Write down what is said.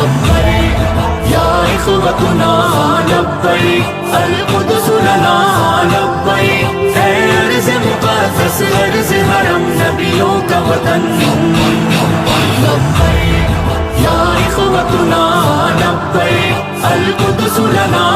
لبیک یا اخوتنا لبیک القدس لنا لبیک اے ارض مقدس ارض حرم نبیوں کا وطن لبیک یا اخوتنا لبیک القدس لنا